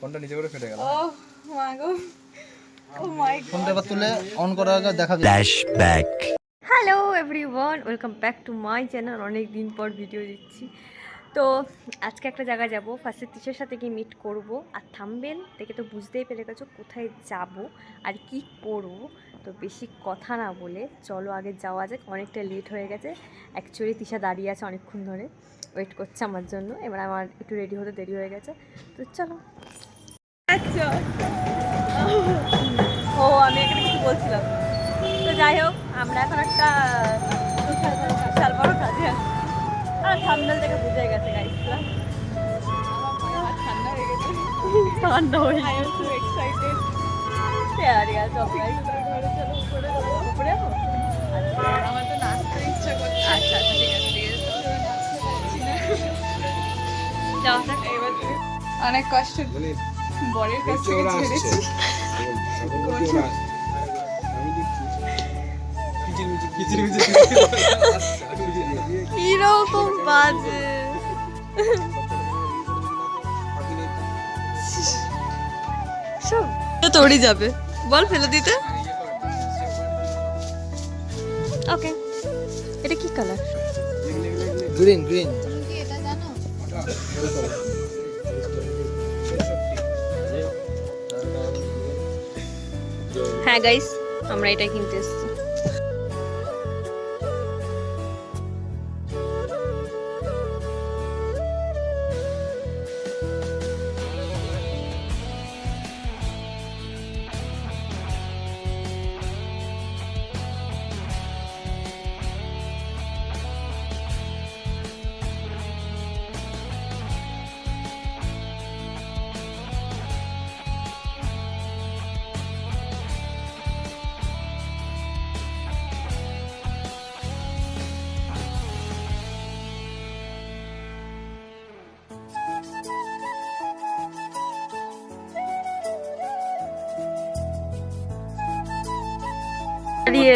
ফোনটা নিচে করে ফেটে গেল। ও মা গো, ও মাই গড। ফোনটা এবার তুলে অন করার আগে দেখাবি। Flashback. Hello everyone, welcome back to my channel. অনেক দিন পর ভিডিও দিচ্ছি। তো আজকে একটা জায়গায় যাব, ফার্স্টে তিশার সাথে গিয়ে মিট করব। আর থাম্বনেল দেখে তো বুঝতেই পেরে গেছো কোথায় যাব আর কি করব। তো বেশি কথা না বলে চলো আগে যাওয়া যাক, অনেকটা লেট হয়ে গেছে। অ্যাকচুয়ালি তিশা দাঁড়িয়ে আছে অনেকক্ষণ ধরে, ওয়েট করছে আমার জন্য। এবার আমার একটু রেডি হতে দেরি হয়ে গেছে, তো চলো। আচ্ছা, ও আমি এখানে কিছু বলছিলাম। তো যাই হোক, আমরা এখন একটা বিশাল বড় কাজে আছি। আর থাম্বনেল থেকে বুঝে গেছে গাইসরা, ঠান্ডা হয়ে গেছে। ঠান্ডা হয়ে গেছে, আই এম সো এক্সাইটেড। ঠিক আছে, চলো গাইস, চলো উপরে যাবো। উপরে যাবো? আমার তো নাচতে ইচ্ছা করছে। আচ্ছা আচ্ছা, ঠিক আছে ঠিক আছে, যাও যাক। এবার অনেক কষ্ট বরের কাছ থেকে ছেড়েছি। কিরকম বাজে সব তোড়ি যাবে, বল ফেলে দিতে। ওকে, এটা কি কালার? Green green. তুমি কি এটা জানো? হ্যাঁ গাইস, আমরা এটাই কিনতে এসেছি।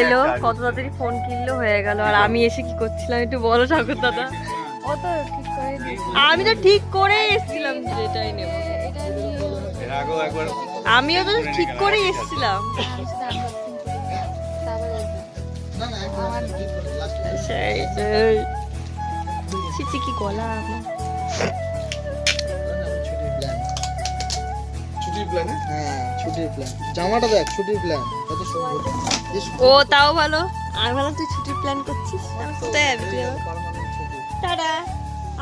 এলো কত তাড়াতাড়ি ফোন কিনলো, হয়ে গেল। আর আমি এসে কি করছিলাম একটু বলো ঠাকুর দাদা। ও তো ঠিক করে দিয়েছে। আমি তো ঠিক করে এসেছিলাম যে এটাই নেব, এটা নিয়ে এর আগেও একবার আমিও তো ঠিক করে এসেছিলাম। সেই সেই ছিচি কি গলা আমার। ছুটির প্ল্যান। হ্যাঁ ছুটির প্ল্যান, জামাটা দেখ ছুটির প্ল্যান কত সুন্দর। ও তাও ভালো, আমি ভাবলাম তুই ছুটির প্ল্যান করছিস। আমি কোথায় যাবি তুই আবার? টাটা,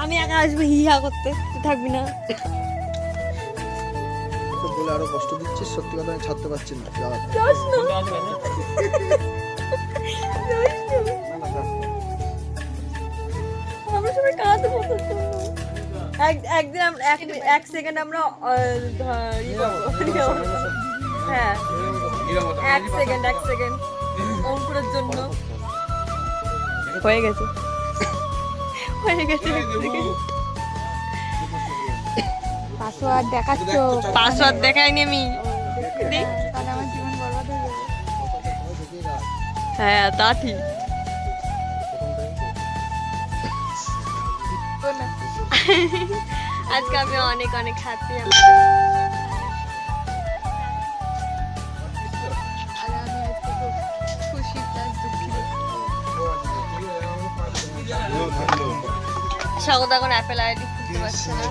আমি একা আসবো হিহা করতে, তুই থাকবি না। তো বলে আরো কষ্ট দিচ্ছিস, সত্যি কথা আমি ছাড়তে পারছি না। যাস না, যাস না। আমরা সবাই কাঁদতে বসে একদিন এক সেকেন্ড আমরা হ্যাঁ এক সেকেন্ড অঙ্কুরের জন্য হয়ে গেছে পাসওয়ার্ড দেখাচ্ছ? পাসওয়ার্ড দেখাইনি আমি। তাহলে আমার জীবন বরবাদ হয়ে যাবে। হ্যাঁ তা ঠিক। আজকে আমি অনেক অনেক হ্যাপি। আর আমি আজকে খুব খুশি প্লাস দুঃখিত। স্বাগত এখন অ্যাপেল আইডি খুলতে পারছে না।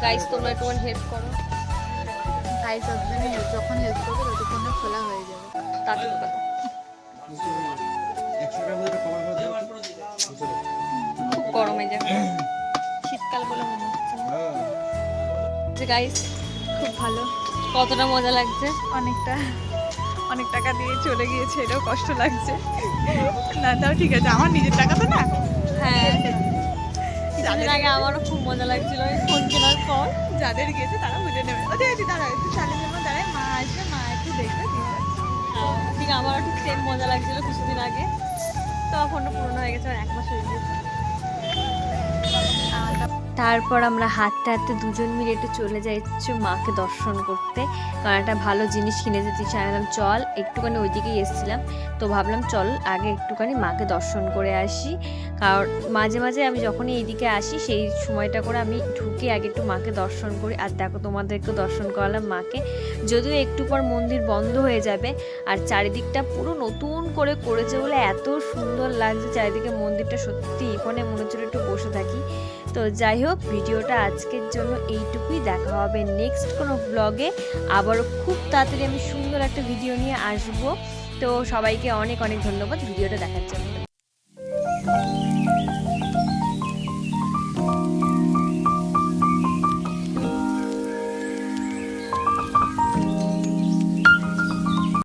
গাইস তোমরা একটু হেল্প করো। ভাই সবজনে যখন হেল্প করবে ততক্ষণ খোলা হয়ে যাবে। তা ঠিক কথা। খুব গরমে যাবে, শীতকাল বলে মনে হচ্ছে না। যে গাইস খুব ভালো, কতটা মজা লাগছে। অনেক টাকা দিয়ে চলে গিয়েছে, এটাও কষ্ট লাগছে। না তাও ঠিক আছে, আমার নিজের টাকা তো না। হ্যাঁ, কিছুদিন আগে আমারও খুব মজা লাগছিল এই ফোন কেনার পর। যাদের গিয়েছে তারা বুঝে নেবে। ওদের একটু দাঁড়ায়, একটু সালের জন্য দাঁড়ায়, মা আসবে, মা একটু দেখবে। ঠিক আমারও ঠিক সেম মজা লাগছিল কিছুদিন আগে। তো ফোনটা পুরোনো হয়ে গেছে, 1 মাস হয়ে গেছে। তারপর আমরা হাঁটতে হাঁটতে দুজন মিলে একটু চলে যাচ্ছি মাকে দর্শন করতে, কারণ একটা ভালো জিনিস কিনে যেতে চাইলাম। চল একটুখানি ওইদিকেই এসেছিলাম, তো ভাবলাম চল আগে একটুখানি মাকে দর্শন করে আসি, কারণ মাঝে মাঝে আমি যখনই এইদিকে আসি সেই সময়টা করে আমি ঢুকে আগে একটু মাকে দর্শন করি। আর দেখো তোমাদেরকেও দর্শন করালাম মাকে, যদিও একটু পর মন্দির বন্ধ হয়ে যাবে। আর চারিদিকটা পুরো নতুন করে করেছে বলে এত সুন্দর লাগছে চারিদিকে মন্দিরটা, সত্যি এখানে মনে হচ্ছিল একটু বসে থাকি। তো যাই হোক, ভিডিওটা আজকের জন্য এইটুকুই। দেখা হবে নেক্সট কোনো ব্লগে, আবারও খুব তাড়াতাড়ি আমি সুন্দর একটা ভিডিও নিয়ে আসবো। তো সবাইকে অনেক অনেক ধন্যবাদ ভিডিওটা দেখার জন্য।